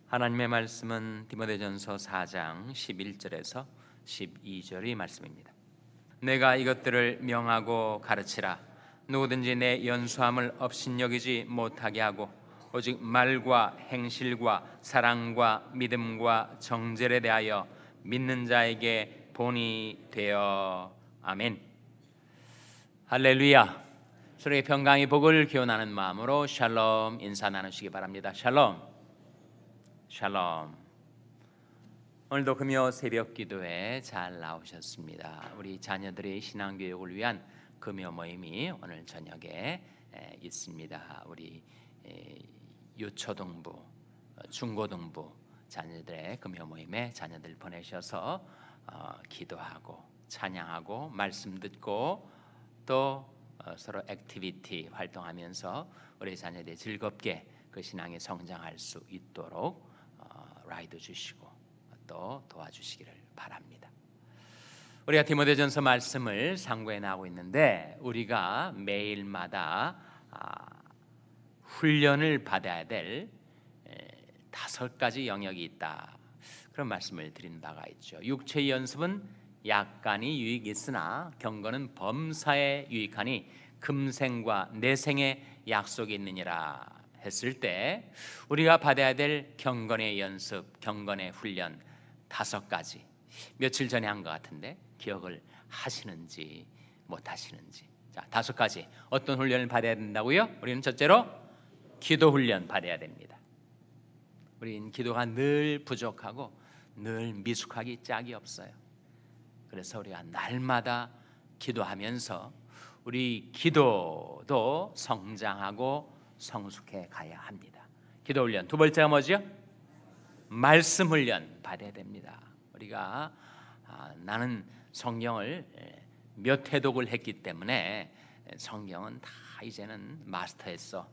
하나님의 말씀은 디모데전서 4장 11절에서 12절의 말씀입니다. 내가 이것들을 명하고 가르치라. 누구든지 내 연수함을 업신여기지 못하게 하고 오직 말과 행실과 사랑과 믿음과 정죄에 대하여 믿는 자에게 본이 되어. 아멘. 할렐루야. 주의 평강의 복을 기원하는 마음으로 샬롬 인사 나누시기 바랍니다. 샬롬. 샬롬. 오늘도 금요 새벽 기도에 잘 나오셨습니다. 우리 자녀들의 신앙교육을 위한 금요 모임이 오늘 저녁에 있습니다. 우리 유초등부, 중고등부 자녀들의 금요 모임에 자녀들 보내셔서 기도하고 찬양하고 말씀 듣고 또 서로 액티비티 활동하면서 우리 자녀들이 즐겁게 그 신앙에 성장할 수 있도록 라이드 주시고 또 도와주시기를 바랍니다. 우리가 디모데전서 말씀을 상고해 나가고 있는데 우리가 매일마다 훈련을 받아야 될 5가지 영역이 있다, 그런 말씀을 드린 바가 있죠. 육체의 연습은 약간이 유익이 있으나 경건은 범사에 유익하니 금생과 내생의 약속이 있느니라 했을 때 우리가 받아야 될 경건의 연습, 경건의 훈련 5가지, 며칠 전에 한 것 같은데 기억을 하시는지 못 하시는지. 자, 5가지 어떤 훈련을 받아야 된다고요? 우리는 첫째로 기도 훈련 받아야 됩니다. 우리는 기도가 늘 부족하고 늘 미숙하기 짝이 없어요. 그래서 우리가 날마다 기도하면서 우리 기도도 성장하고 성숙해 가야 합니다. 기도 훈련 두 번째가 뭐죠? 말씀 훈련 받아야 됩니다. 우리가 나는 성경을 몇 회독을 했기 때문에 성경은 다 이제는 마스터했어,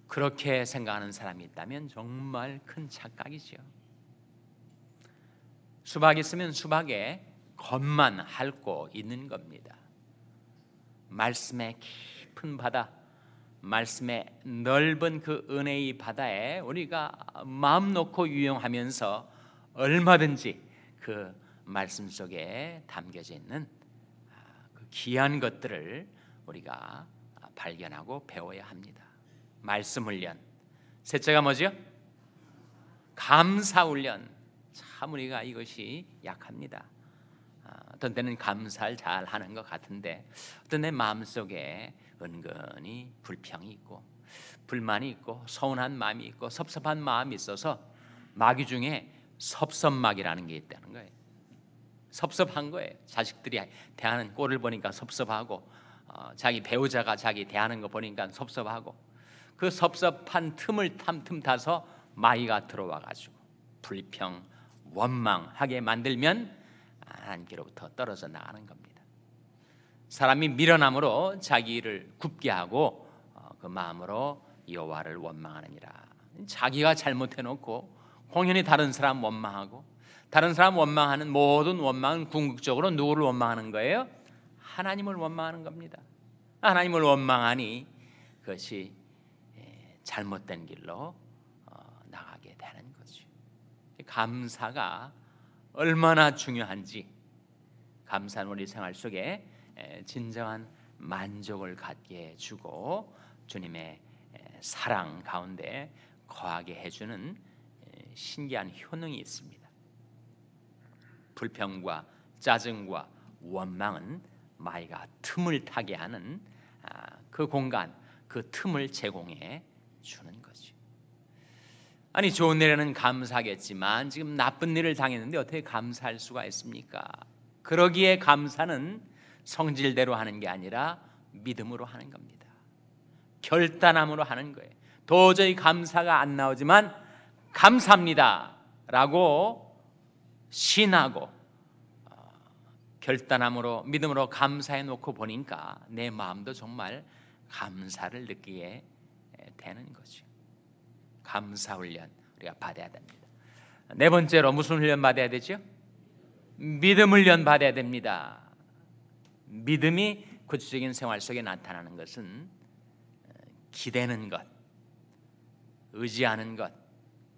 그렇게 생각하는 사람이 있다면 정말 큰 착각이죠. 수박 있으면 수박에 겉만 핥고 있는 겁니다. 말씀의 깊은 바다, 말씀의 넓은 그 은혜의 바다에 우리가 마음 놓고 유영하면서 얼마든지 그 말씀 속에 담겨져 있는 그 귀한 것들을 우리가 발견하고 배워야 합니다. 말씀 훈련. 셋째가 뭐죠? 감사 훈련. 참 우리가 이것이 약합니다. 어떤 때는 감사를 잘 하는 것 같은데 어떤 내 마음속에 은근히 불평이 있고 불만이 있고 서운한 마음이 있고 섭섭한 마음이 있어서 마귀 중에 섭섭마귀라는 게 있다는 거예요. 섭섭한 거예요. 자식들이 대하는 꼴을 보니까 섭섭하고 자기 배우자가 자기 대하는 거 보니까 섭섭하고 그 섭섭한 틈을 틈 타서 마귀가 들어와가지고 불평, 원망하게 만들면 하나님께로부터 떨어져 나가는 겁니다. 사람이 미련함으로 자기를 굽게 하고 그 마음으로 여호와를 원망하느니라. 자기가 잘못해놓고 공연히 다른 사람 원망하고 다른 사람 원망하는 모든 원망은 궁극적으로 누구를 원망하는 거예요? 하나님을 원망하는 겁니다. 하나님을 원망하니 그것이 잘못된 길로 나가게 되는 거죠. 감사가 얼마나 중요한지, 감사는 우리 생활 속에 진정한 만족을 갖게 해주고 주님의 사랑 가운데 거하게 해주는 신기한 효능이 있습니다. 불평과 짜증과 원망은 마귀가 틈을 타게 하는 그 공간, 그 틈을 제공해 주는 거죠. 아니, 좋은 일에는 감사하겠지만 지금 나쁜 일을 당했는데 어떻게 감사할 수가 있습니까? 그러기에 감사는 성질대로 하는 게 아니라 믿음으로 하는 겁니다. 결단함으로 하는 거예요. 도저히 감사가 안 나오지만 감사합니다 라고 신하고 결단함으로 믿음으로 감사해 놓고 보니까 내 마음도 정말 감사를 느끼게 되는 거죠. 감사 훈련 우리가 받아야 됩니다. 네 번째로 무슨 훈련 받아야 되죠? 믿음 훈련 받아야 됩니다. 믿음이 구체적인 생활 속에 나타나는 것은 기대는 것, 의지하는 것,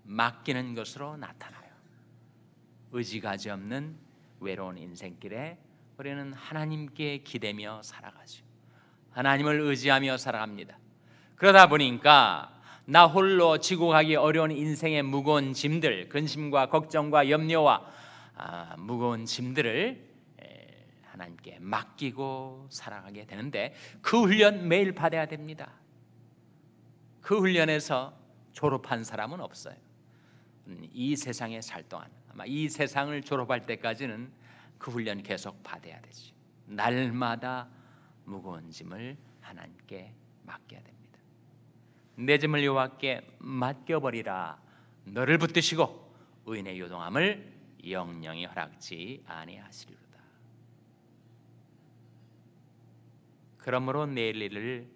맡기는 것으로 나타나요. 의지가지 없는 외로운 인생길에 우리는 하나님께 기대며 살아가죠. 하나님을 의지하며 살아갑니다. 그러다 보니까 나 홀로 지고 가기 어려운 인생의 무거운 짐들, 근심과 걱정과 염려와 무거운 짐들을 하나님께 맡기고 살아가게 되는데, 그 훈련 매일 받아야 됩니다. 그 훈련에서 졸업한 사람은 없어요. 이 세상에 살 동안, 아마 이 세상을 졸업할 때까지는 그 훈련 계속 받아야 되지. 날마다 무거운 짐을 하나님께 맡겨야 됩니다. 내 짐을 여호와께 맡겨버리라. 너를 붙드시고 의인의 요동함을 영영이 허락지 아니하시리로다. 그러므로 내일 일을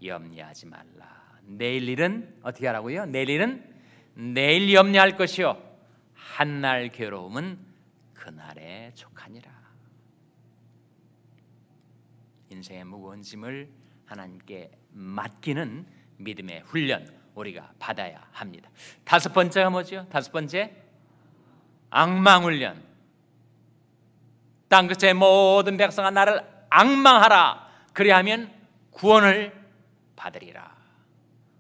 염려하지 말라. 내일 일은 어떻게 하라고요? 내일 일은 내일 염려할 것이요 한날 괴로움은 그날에 족하니라. 인생의 무거운 짐을 하나님께 맡기는 믿음의 훈련 우리가 받아야 합니다. 다섯 번째가 뭐죠? 다섯 번째, 앙망 훈련. 땅 끝의 모든 백성아 나를 앙망하라. 그리하면 구원을 받으리라.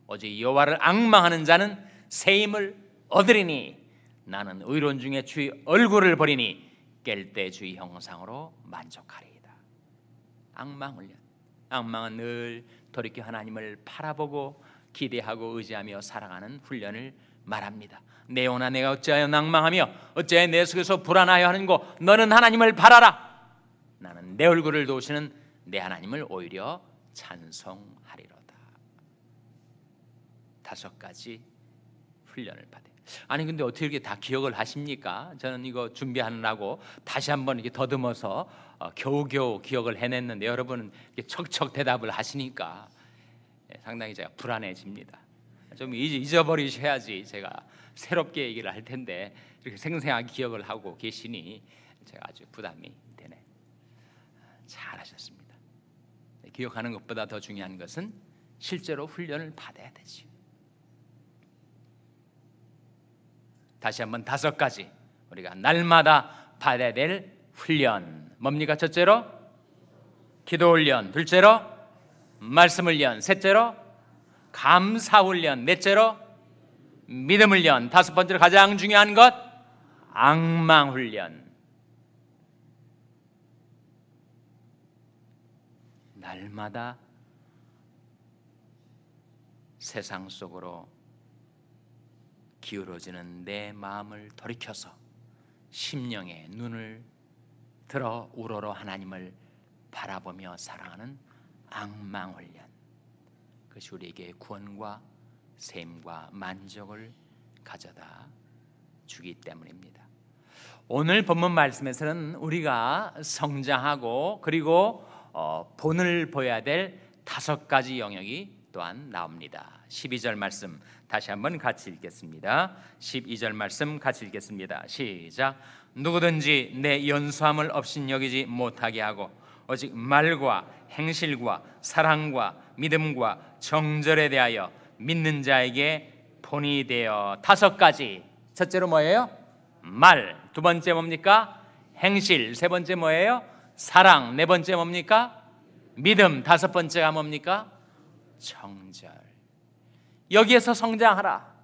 오직 여호와를 앙망하는 자는 새 힘을 얻으리니 나는 의로운 중에 주의 얼굴을 보리니 깰 때 주의 형상으로 만족하리이다. 앙망 훈련. 앙망은 늘 돌이켜 하나님을 바라보고 기대하고 의지하며 살아가는 훈련을 말합니다. 내 영혼아 내가 어찌하여 낭망하며 어찌하여 내 속에서 불안하여 하는고 너는 하나님을 바라라. 나는 내 얼굴을 도우시는 내 하나님을 오히려 찬송하리로다. 다섯 가지 훈련을 받아요. 아니 근데 어떻게 이렇게 다 기억을 하십니까? 저는 이거 준비하느라고 다시 한번 이렇게 더듬어서 겨우겨우 기억을 해냈는데 여러분은 이렇게 척척 대답을 하시니까 상당히 제가 불안해집니다. 좀 잊어버리셔야지 제가 새롭게 얘기를 할 텐데 이렇게 생생하게 기억을 하고 계시니 제가 아주 부담이 되네. 잘하셨습니다. 기억하는 것보다 더 중요한 것은 실제로 훈련을 받아야 되지. 다시 한번 다섯 가지 우리가 날마다 받아야 될 훈련 뭡니까? 첫째로 기도 훈련, 둘째로 말씀 훈련, 셋째로 감사 훈련, 넷째로 믿음 훈련, 다섯 번째로 가장 중요한 것 앙망 훈련. 날마다 세상 속으로 기울어지는 내 마음을 돌이켜서 심령의 눈을 들어 우러러 하나님을 바라보며 살아가는 앙망 훈련. 그것이 우리에게 구원과 샘과 만족을 가져다 주기 때문입니다. 오늘 본문 말씀에서는 우리가 성장하고 그리고 본을 보여야 될 다섯 가지 영역이 또한 나옵니다. 12절 말씀 다시 한번 같이 읽겠습니다. 12절 말씀 같이 읽겠습니다. 시작. 누구든지 내 연수함을 업신여기지 못하게 하고 오직 말과 행실과 사랑과 믿음과 정절에 대하여 믿는 자에게 본이 되어. 다섯 가지. 첫째로 뭐예요? 말. 두 번째 뭡니까? 행실. 세 번째 뭐예요? 사랑. 네 번째 뭡니까? 믿음. 다섯 번째가 뭡니까? 정절. 여기에서 성장하라.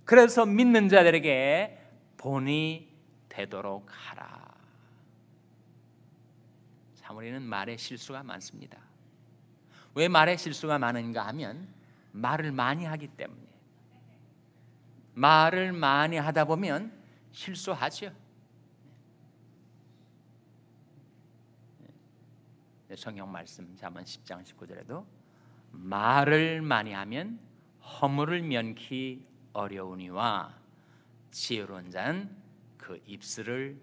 그래서 믿는 자들에게 본이 되도록 하라. 참 우리는 말에 실수가 많습니다. 왜 말에 실수가 많은가 하면 말을 많이 하기 때문에. 말을 많이 하다 보면 실수하죠. 성경 말씀 잠언 10장 19절에도 말을 많이 하면 허물을 면키 어려우니와 지혜로운 자는 그 입술을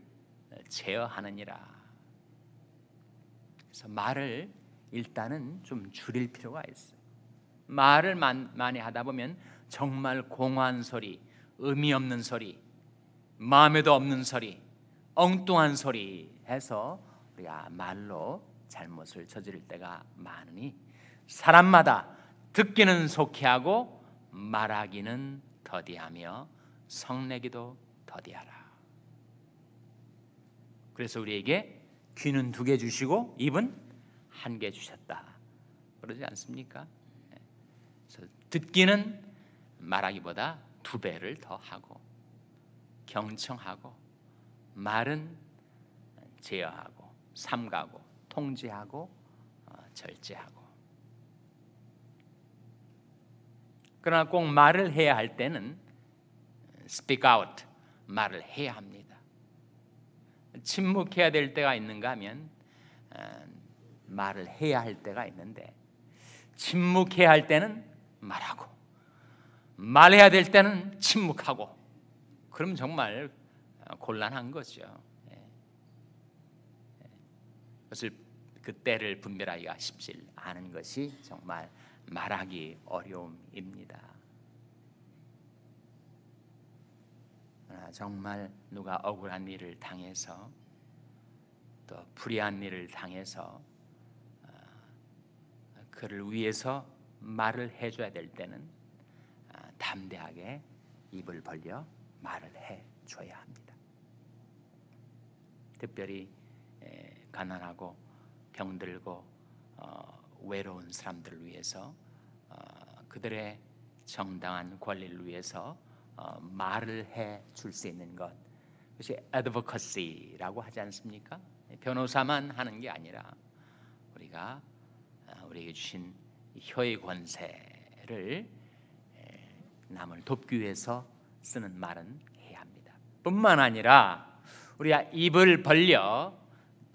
제어하느니라. 그래서 말을 일단은 좀 줄일 필요가 있어요. 말을 많이 하다 보면 정말 공허한 소리, 의미 없는 소리, 마음에도 없는 소리, 엉뚱한 소리 해서 우리가 말로 잘못을 저지를 때가 많으니 사람마다 듣기는 속히 하고 말하기는 더디하며 성내기도 더디하라. 그래서 우리에게 귀는 2개 주시고 입은 1개 주셨다. 그러지 않습니까? 그래서 듣기는 말하기보다 2배를 더 하고, 경청하고, 말은 제어하고, 삼가고, 통제하고, 절제하고. 그러나 꼭 말을 해야 할 때는 speak out, 말을 해야 합니다. 침묵해야 될 때가 있는가 하면 말을 해야 할 때가 있는데, 침묵해야 할 때는 말하고, 말해야 될 때는 침묵하고, 그럼 정말 곤란한 거죠. 그것을 그 때를 분별하기가 쉽지 않은 것이 정말 말하기 어려움입니다. 정말 누가 억울한 일을 당해서 또 불의한 일을 당해서 그를 위해서 말을 해줘야 될 때는 담대하게 입을 벌려 말을 해줘야 합니다. 특별히 가난하고 병들고 외로운 사람들을 위해서 그들의 정당한 권리를 위해서 말을 해줄 수 있는 것, 그것이 advocacy라고 하지 않습니까? 변호사만 하는 게 아니라 우리가 우리에게 주신 혀의 권세를 남을 돕기 위해서 쓰는 말은 해야 합니다. 뿐만 아니라 우리가 입을 벌려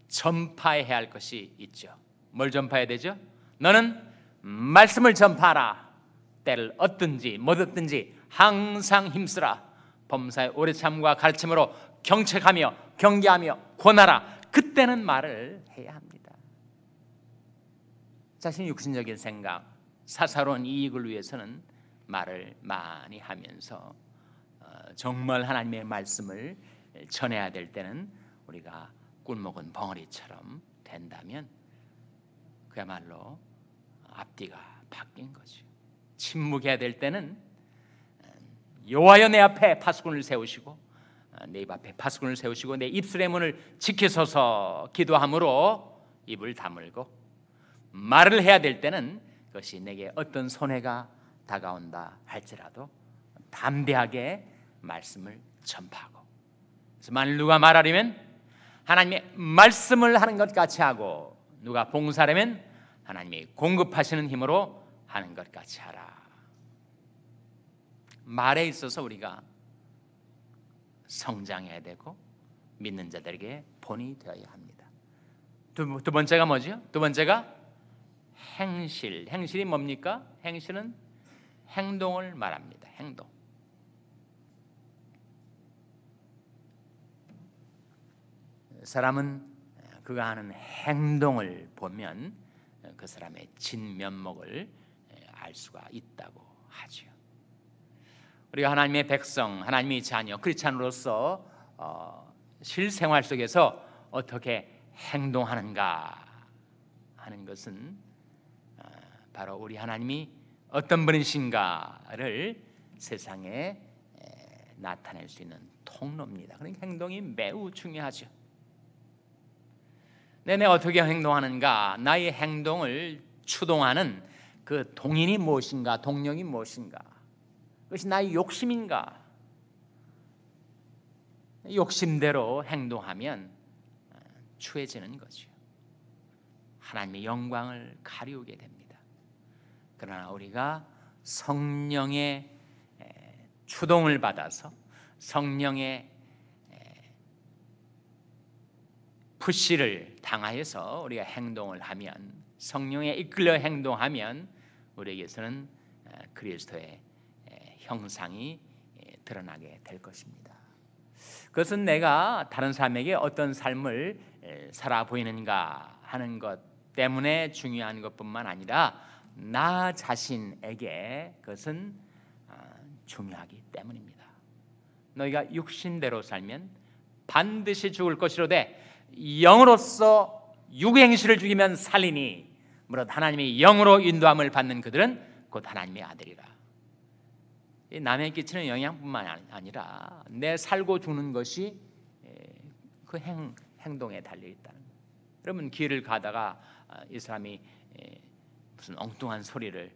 전파해야 할 것이 있죠. 뭘 전파해야 되죠? 너는 말씀을 전파하라. 때를 얻든지 못 얻든지 항상 힘쓰라. 범사의 오래 참과 가르침으로 경책하며 경계하며 권하라. 그때는 말을 해야 합니다. 자신의 육신적인 생각, 사사로운 이익을 위해서는 말을 많이 하면서 정말 하나님의 말씀을 전해야 될 때는 우리가 꿀먹은 벙어리처럼 된다면 그야말로 앞뒤가 바뀐 거죠. 침묵해야 될 때는 여호와여 내 앞에 파수꾼을 세우시고 내 입 앞에 파수꾼을 세우시고 내 입술의 문을 지키소서 기도함으로 입을 다물고, 말을 해야 될 때는 그것이 내게 어떤 손해가 다가온다 할지라도 담대하게 말씀을 전파하고, 그래서 만일 누가 말하려면 하나님의 말씀을 하는 것 같이 하고, 누가 봉사하려면 하나님이 공급하시는 힘으로 하는 것 같이 하라. 말에 있어서 우리가 성장해야 되고 믿는 자들에게 본이 되어야 합니다. 두 번째가 뭐죠? 두 번째가 행실. 행실이 뭡니까? 행실은 행동을 말합니다. 행동. 사람은 그가 하는 행동을 보면 그 사람의 진면목을 알 수가 있다고 하죠. 우리가 하나님의 백성, 하나님의 자녀, 크리스찬으로서 실생활 속에서 어떻게 행동하는가 하는 것은 바로 우리 하나님이 어떤 분이신가를 세상에 나타낼 수 있는 통로입니다. 그러니까 행동이 매우 중요하죠. 내가 어떻게 행동하는가, 나의 행동을 추동하는 그 동인이 무엇인가, 동력이 무엇인가, 그것이 나의 욕심인가. 욕심대로 행동하면 추해지는 거죠. 하나님의 영광을 가리우게 됩니다. 그러나 우리가 성령의 추동을 받아서 성령의 푸시를 당하여서 우리가 행동을 하면, 성령에 이끌려 행동하면 우리에게서는 그리스도의 형상이 드러나게 될 것입니다. 그것은 내가 다른 사람에게 어떤 삶을 살아 보이는가 하는 것 때문에 중요한 것뿐만 아니라 나 자신에게 그것은 중요하기 때문입니다. 너희가 육신대로 살면 반드시 죽을 것이로되 영으로서 육행실을 죽이면 살리니 무릇 하나님의 영으로 인도함을 받는 그들은 곧 하나님의 아들이라. 남에게 끼치는 영향뿐만 아니라 내 살고 죽는 것이 그 행동에 달려 있다는 거예요. 여러분 길을 가다가 이 사람이 무슨 엉뚱한 소리를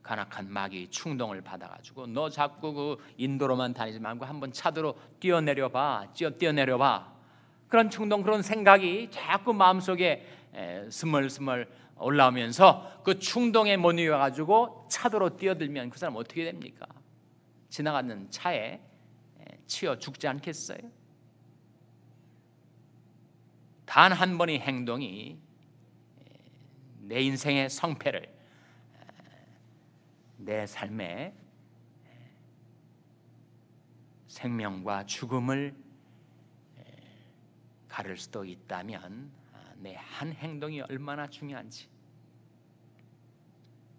간악한 마귀 충동을 받아가지고 너 자꾸 그 인도로만 다니지 말고 한번 차도로 뛰어내려봐. 그런 충동, 그런 생각이 자꾸 마음속에 스멀스멀 올라오면서 그 충동에 못 이겨가지고 차도로 뛰어들면 그 사람 어떻게 됩니까? 지나가는 차에 치여 죽지 않겠어요? 단 한 번의 행동이 내 인생의 성패를, 내 삶의 생명과 죽음을 가를 수도 있다면 내 한 행동이 얼마나 중요한지.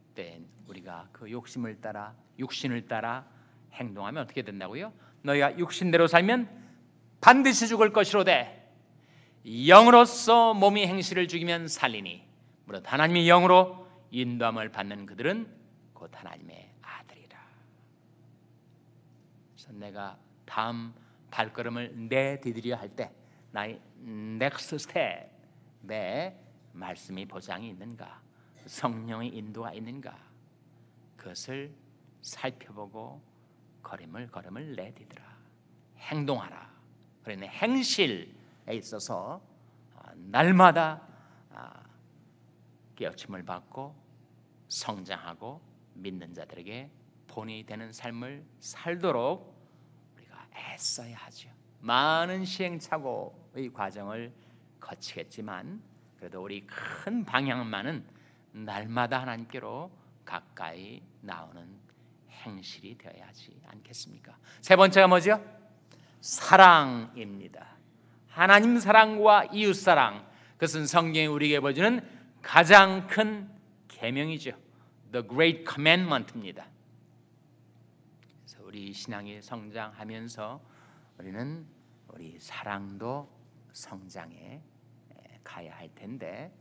그때 우리가 그 욕심을 따라, 육신을 따라 행동하면 어떻게 된다고요? 너희가 육신대로 살면 반드시 죽을 것이로되 영으로서 몸이 행실을 죽이면 살리니 무릇 하나님의 영으로 인도함을 받는 그들은 곧 하나님의 아들이라. 그래서 내가 다음 발걸음을 내디디려 할 때 나의 넥스트 스텝에 말씀이 보장이 있는가, 성령의 인도가 있는가, 그것을 살펴보고 걸음을 내디디라. 행동하라. 그러니 행실에 있어서 날마다 깨우침을 받고 성장하고 믿는 자들에게 본이 되는 삶을 살도록 우리가 애써야 하죠. 많은 시행착오의 과정을 거치겠지만 그래도 우리 큰 방향만은 날마다 하나님께로 가까이 나오는 행실이 되어야 하지 않겠습니까? 세 번째가 뭐죠? 사랑입니다. 하나님 사랑과 이웃 사랑, 그것은 성경이 우리에게 보여주는 가장 큰 계명이죠. The Great Commandment입니다. 그래서 우리 신앙이 성장하면서 우리는 우리 사랑도 성장해 가야 할 텐데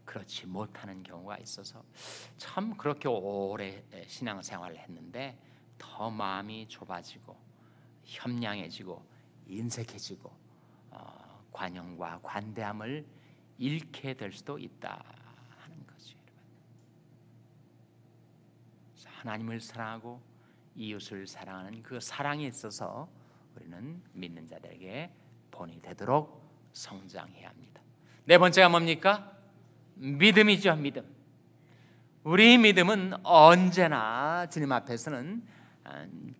그렇지 못하는 경우가 있어서 참 그렇게 오래 신앙생활을 했는데 더 마음이 좁아지고 협량해지고 인색해지고 관용과 관대함을 잃게 될 수도 있다 하는 거죠. 하나님을 사랑하고 이웃을 사랑하는 그 사랑에 있어서 우리는 믿는 자들에게 본이 되도록 성장해야 합니다. 네 번째가 뭡니까? 믿음이죠. 믿음. 우리 믿음은 언제나 주님 앞에서는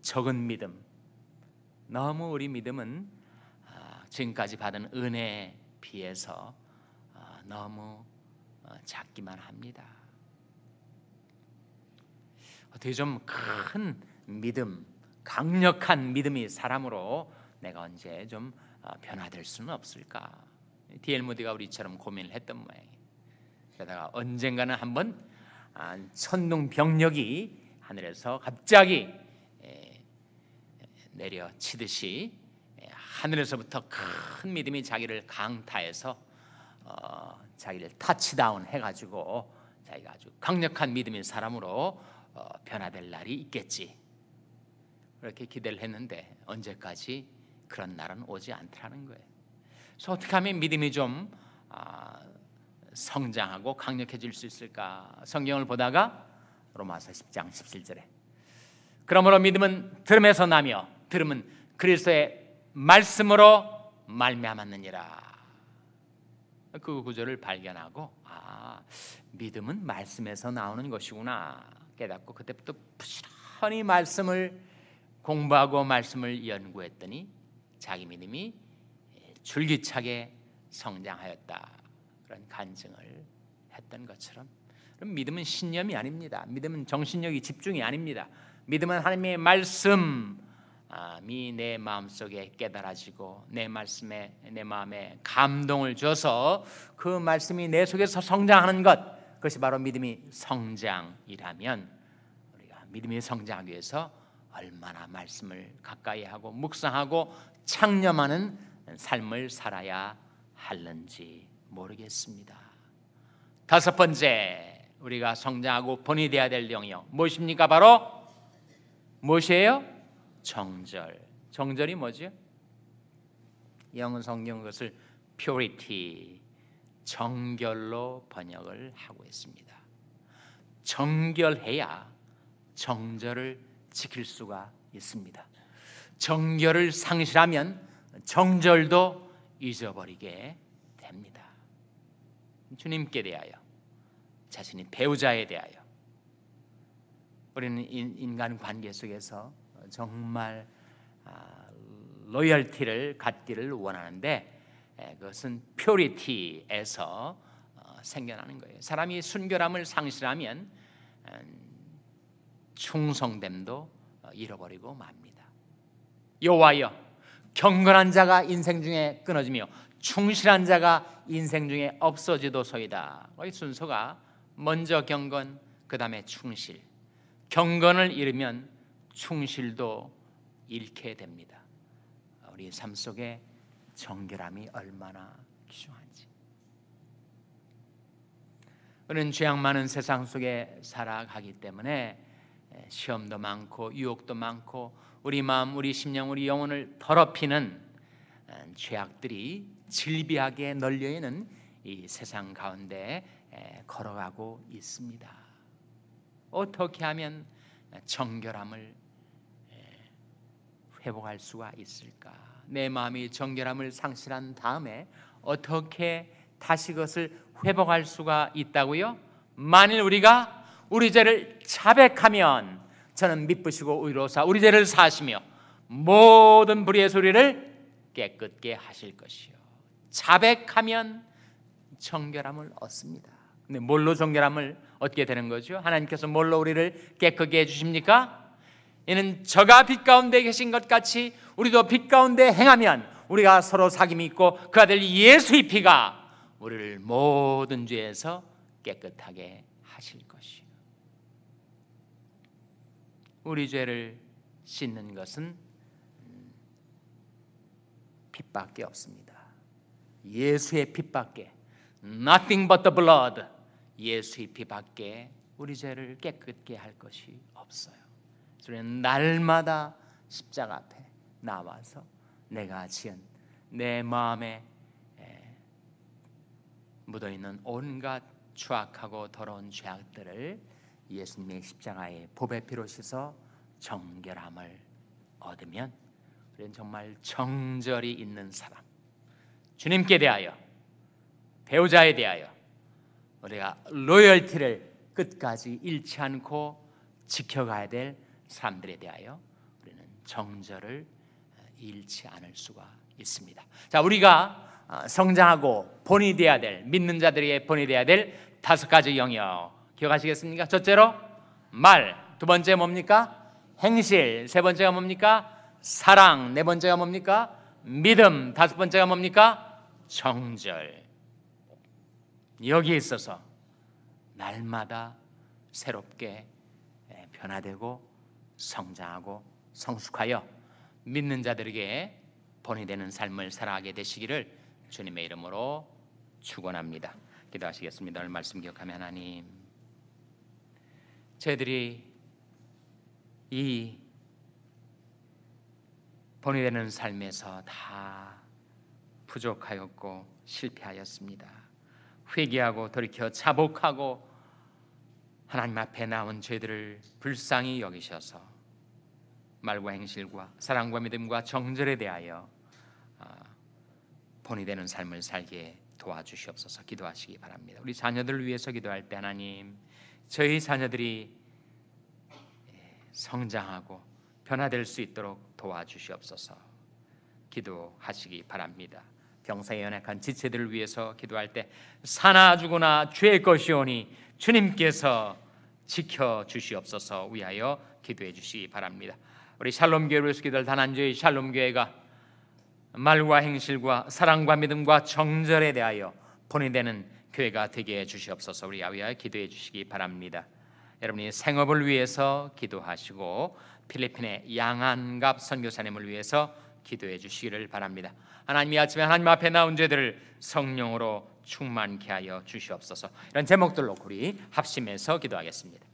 적은 믿음. 너무 우리 믿음은 지금까지 받은 은혜에 비해서 너무 작기만 합니다. 어떻게 좀 큰 믿음, 강력한 믿음이 사람으로 내가 언제 좀 변화될 수는 없을까? D.L. 무디가 우리처럼 고민을 했던 모양이에요. 그러다가 언젠가는 한번 천둥병력이 하늘에서 갑자기 내려치듯이 하늘에서부터 큰 믿음이 자기를 강타해서 자기를 타치다운 해가지고 자기가 아주 강력한 믿음의 사람으로 변화될 날이 있겠지. 그렇게 기대를 했는데 언제까지 그런 날은 오지 않더라는 거예요. 그래서 어떻게 하면 믿음이 좀 성장하고 강력해질 수 있을까? 성경을 보다가 로마서 10장 17절에 그러므로 믿음은 들음에서 나며 들음은 그리스도의 말씀으로 말미암았느니라. 그 구절을 발견하고 믿음은 말씀에서 나오는 것이구나 깨닫고 그때부터 부지런히 말씀을 공부하고 말씀을 연구했더니 자기 믿음이 줄기차게 성장하였다. 그런 간증을 했던 것처럼 믿음은 신념이 아닙니다. 믿음은 정신력이 집중이 아닙니다. 믿음은 하나님의 말씀이 내 마음속에 깨달아지고 내 말씀에 내 마음에 감동을 줘서 그 말씀이 내 속에서 성장하는 것, 그것이 바로 믿음이 성장이라면 우리가 믿음이 성장하기 위해서 얼마나 말씀을 가까이 하고 묵상하고 창념하는 삶을 살아야 하는지 모르겠습니다. 다섯 번째, 우리가 성장하고 본이 되어야 될 영역 무엇입니까? 바로 무엇이에요? 정절. 정절이 뭐죠? 영어 성경 그것을 purity, 정결로 번역을 하고 있습니다. 정결해야 정절을 지킬 수가 있습니다. 정결을 상실하면 정절도 잊어버리게 됩니다. 주님께 대하여, 자신이 배우자에 대하여, 우리는 인간 관계 속에서 정말 로열티를 갖기를 원하는데 그것은 퓨리티에서 생겨나는 거예요. 사람이 순결함을 상실하면 충성됨도 잃어버리고 맙니다. 여호와여, 경건한 자가 인생 중에 끊어지며 충실한 자가 인생 중에 없어지도소이다. 이 순서가 먼저 경건, 그 다음에 충실. 경건을 잃으면 충실도 잃게 됩니다. 우리 삶 속에 정결함이 얼마나 귀중한지. 우리는 죄악 많은 세상 속에 살아가기 때문에 시험도 많고 유혹도 많고 우리 마음, 우리 심령, 우리 영혼을 더럽히는 죄악들이 질비하게 널려있는 이 세상 가운데 걸어가고 있습니다. 어떻게 하면 정결함을 회복할 수가 있을까? 내 마음이 정결함을 상실한 다음에 어떻게 다시 그것을 회복할 수가 있다고요? 만일 우리가 우리 죄를 자백하면 저는 미쁘시고 의로사 우리 죄를 사하시며 모든 불의의 소리를 깨끗게 하실 것이요. 자백하면 정결함을 얻습니다. 근데 뭘로 정결함을 얻게 되는 거죠? 하나님께서 뭘로 우리를 깨끗게 해주십니까? 이는 저가 빛 가운데 계신 것 같이 우리도 빛 가운데 행하면 우리가 서로 사귐이 있고 그 아들 예수의 피가 우리를 모든 죄에서 깨끗하게 하실 것이요. 우리 죄를 씻는 것은 빛밖에 없습니다. 예수의 빛밖에, nothing but the blood, 예수의 피밖에 우리 죄를 깨끗게 할 것이 없어요. 우리는 날마다 십자가 앞에 나와서 내가 지은 내 마음에 묻어있는 온갖 추악하고 더러운 죄악들을 예수님의 십자가의 보배 피로 씻어 정결함을 얻으면 우리는 정말 정절이 있는 사람, 주님께 대하여, 배우자에 대하여 우리가 로열티를 끝까지 잃지 않고 지켜가야 될 사람들에 대하여 우리는 정절을 잃지 않을 수가 있습니다. 자, 우리가 성장하고 본이 되어야 될, 믿는 자들의 본이 되어야 될 5가지 영역 기억하시겠습니까? 첫째로 말, 두 번째 뭡니까? 행실, 세 번째가 뭡니까? 사랑, 네 번째가 뭡니까? 믿음, 다섯 번째가 뭡니까? 정절. 여기에 있어서 날마다 새롭게 변화되고 성장하고 성숙하여 믿는 자들에게 본이 되는 삶을 살아가게 되시기를 주님의 이름으로 축원합니다. 기도하시겠습니다. 오늘 말씀 기억하며 하나님, 저희들이 이 본이 되는 삶에서 다 부족하였고 실패하였습니다. 회개하고 돌이켜 자복하고 하나님 앞에 나온 저희들을 불쌍히 여기셔서 말과 행실과 사랑과 믿음과 정절에 대하여 본이 되는 삶을 살게 도와주시옵소서. 기도하시기 바랍니다. 우리 자녀들을 위해서 기도할 때 하나님, 저희 자녀들이 성장하고 변화될 수 있도록 도와주시옵소서. 기도하시기 바랍니다. 병사에 연약한 지체들을 위해서 기도할 때 사나 죽으나 주의 것이오니 주님께서 지켜주시옵소서 위하여 기도해 주시기 바랍니다. 우리 샬롬교회를 위해서 기도할 단한주의 샬롬교회가 말과 행실과 사랑과 믿음과 정절에 대하여 본이 되는 교회가 되게 해 주시옵소서. 우리 위하여 기도해 주시기 바랍니다. 여러분이 생업을 위해서 기도하시고 필리핀의 양한갑 선교사님을 위해서 기도해 주시기를 바랍니다. 하나님, 이 아침에 하나님 앞에 나온 죄들을 성령으로 충만케 하여 주시옵소서. 이런 제목들로 우리 합심해서 기도하겠습니다.